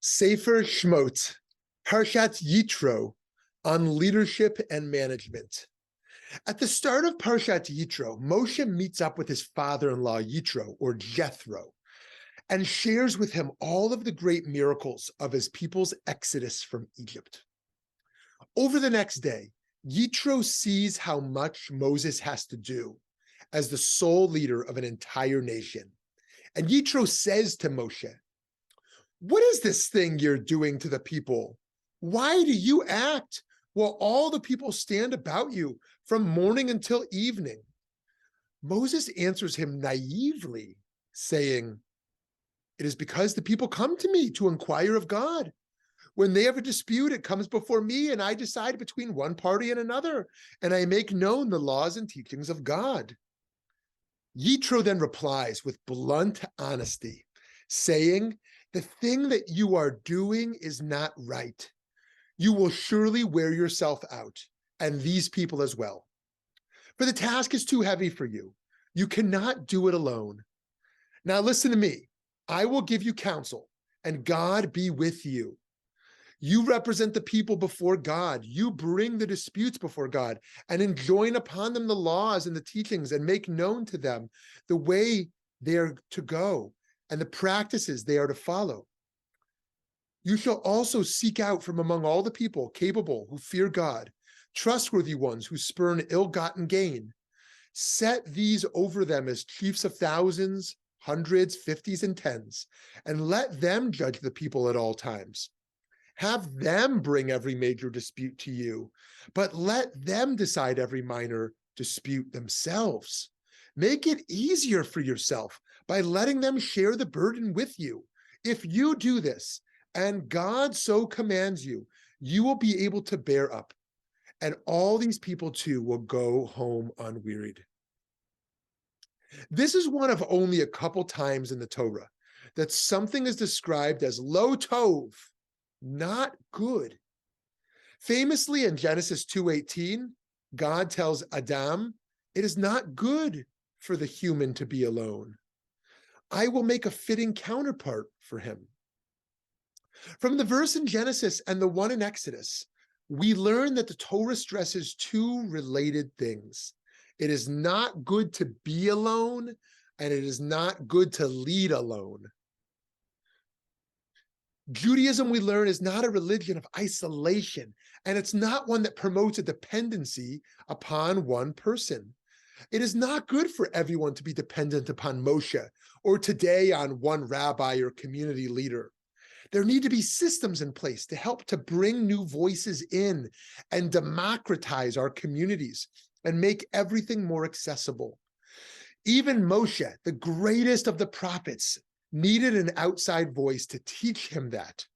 Sefer Shmot, Parshat Yitro, on leadership and management. At the start of Parshat Yitro, Moshe meets up with his father-in-law Yitro, or Jethro, and shares with him all of the great miracles of his people's exodus from Egypt. Over the next day, Yitro sees how much Moses has to do as the sole leader of an entire nation. And Yitro says to Moshe, "What is this thing you're doing to the people? Why do you act while all the people stand about you from morning until evening?" Moses answers him naively, saying, "It is because the people come to me to inquire of God. When they have a dispute, it comes before me, and I decide between one party and another, and I make known the laws and teachings of God." Yitro then replies with blunt honesty, saying, "The thing that you are doing is not right. You will surely wear yourself out, and these people as well. For the task is too heavy for you. You cannot do it alone. Now listen to me. I will give you counsel, and God be with you. You represent the people before God. You bring the disputes before God and enjoin upon them the laws and the teachings and make known to them the way they are to go and the practices they are to follow. You shall also seek out from among all the people capable who fear God, trustworthy ones who spurn ill-gotten gain. Set these over them as chiefs of thousands, hundreds, fifties, and tens, and let them judge the people at all times. Have them bring every major dispute to you, but let them decide every minor dispute themselves. Make it easier for yourself by letting them share the burden with you. If you do this, and God so commands you, you will be able to bear up, and all these people too will go home unwearied." This is one of only a couple times in the Torah that something is described as lo tov, not good. Famously in Genesis 2:18, God tells Adam, "It is not good for the human to be alone. I will make a fitting counterpart for him." From the verse in Genesis and the one in Exodus, we learn that the Torah stresses two related things. It is not good to be alone, and it is not good to lead alone. Judaism, we learn, is not a religion of isolation, and it's not one that promotes a dependency upon one person. It is not good for everyone to be dependent upon Moshe, or today on one rabbi or community leader. There need to be systems in place to help to bring new voices in and democratize our communities and make everything more accessible. Even Moshe, the greatest of the prophets, needed an outside voice to teach him that.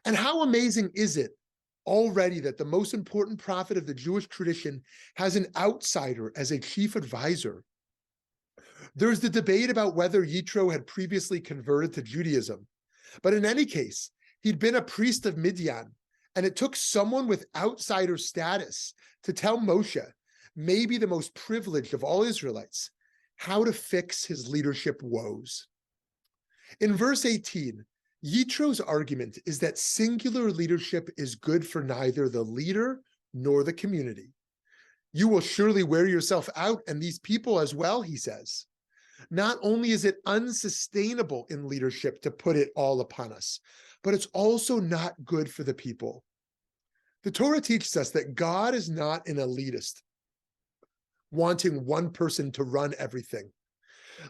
And how amazing is it already that the most important prophet of the Jewish tradition has an outsider as a chief advisor? There's the debate about whether Yitro had previously converted to Judaism, but in any case, he'd been a priest of Midian, and it took someone with outsider status to tell Moshe, maybe the most privileged of all Israelites, how to fix his leadership woes. In verse 18, Yitro's argument is that singular leadership is good for neither the leader nor the community. You will surely wear yourself out, and these people as well, he says. Not only is it unsustainable in leadership to put it all upon us, but it's also not good for the people. The Torah teaches us that God is not an elitist, wanting one person to run everything.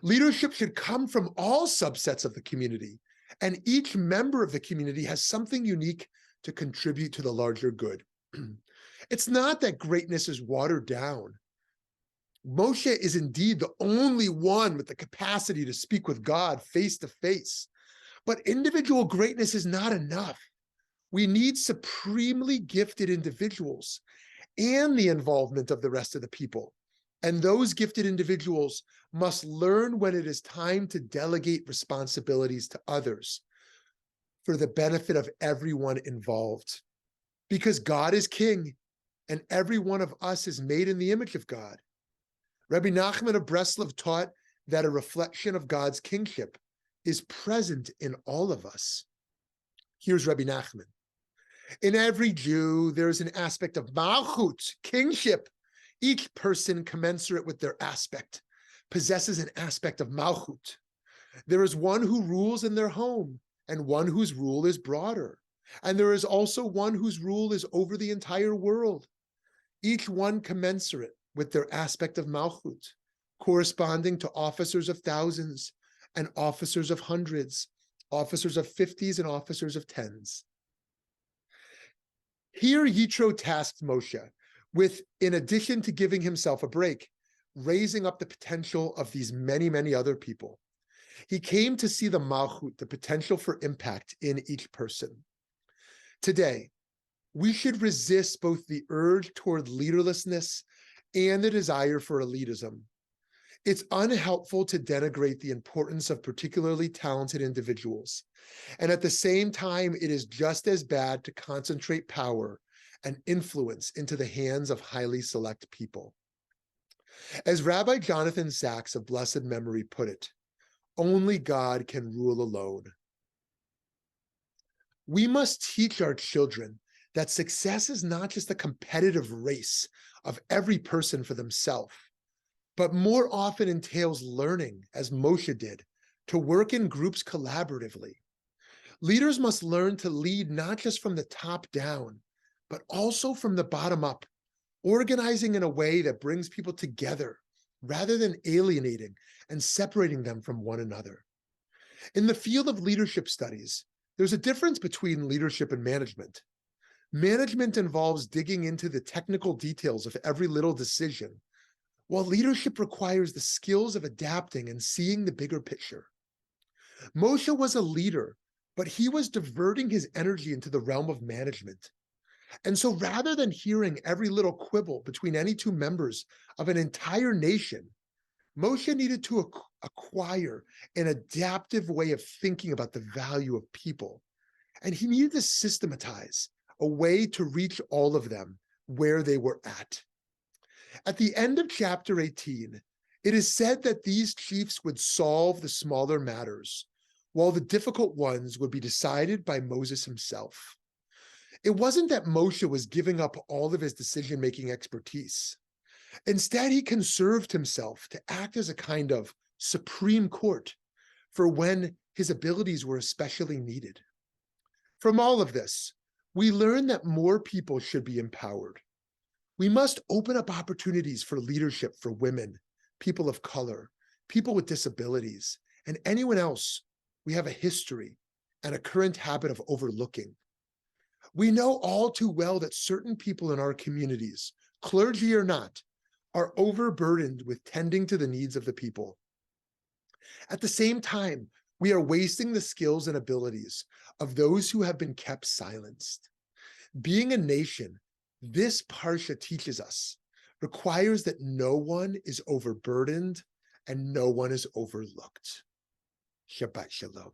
Leadership should come from all subsets of the community, and each member of the community has something unique to contribute to the larger good. It's not that greatness is watered down. Moshe is indeed the only one with the capacity to speak with God face to face, but individual greatness is not enough. We need supremely gifted individuals and the involvement of the rest of the people. And those gifted individuals must learn when it is time to delegate responsibilities to others for the benefit of everyone involved. Because God is king, and every one of us is made in the image of God. Rabbi Nachman of Breslov taught that a reflection of God's kingship is present in all of us. Here's Rabbi Nachman. In every Jew, there is an aspect of malchut, kingship. Each person, commensurate with their aspect, possesses an aspect of malchut. There is one who rules in their home, and one whose rule is broader. And there is also one whose rule is over the entire world. Each one commensurate with their aspect of malchut, corresponding to officers of thousands and officers of hundreds, officers of 50s and officers of 10s. Here Yitro tasked Moshe with, in addition to giving himself a break, raising up the potential of these many, many other people. He came to see the malchut, the potential for impact in each person. Today, we should resist both the urge toward leaderlessness and the desire for elitism. It's unhelpful to denigrate the importance of particularly talented individuals. And at the same time, it is just as bad to concentrate power and influence into the hands of highly select people. As Rabbi Jonathan Sacks of blessed memory put it, only God can rule alone. We must teach our children that success is not just a competitive race of every person for themselves, but more often entails learning, as Moshe did, to work in groups collaboratively. Leaders must learn to lead not just from the top down, but also from the bottom up, organizing in a way that brings people together rather than alienating and separating them from one another. In the field of leadership studies, there's a difference between leadership and management. Management involves digging into the technical details of every little decision, while leadership requires the skills of adapting and seeing the bigger picture. Moshe was a leader, but he was diverting his energy into the realm of management. And so rather than hearing every little quibble between any two members of an entire nation, Moshe needed to acquire an adaptive way of thinking about the value of people. And he needed to systematize a way to reach all of them where they were at. At the end of chapter 18, it is said that these chiefs would solve the smaller matters, while the difficult ones would be decided by Moses himself. It wasn't that Moshe was giving up all of his decision-making expertise. Instead, he conserved himself to act as a kind of supreme court for when his abilities were especially needed. From all of this, we learn that more people should be empowered. We must open up opportunities for leadership for women, people of color, people with disabilities, and anyone else we have a history and a current habit of overlooking. We know all too well that certain people in our communities, clergy or not, are overburdened with tending to the needs of the people. At the same time, we are wasting the skills and abilities of those who have been kept silenced. Being a nation, this Parsha teaches us, requires that no one is overburdened and no one is overlooked. Shabbat Shalom.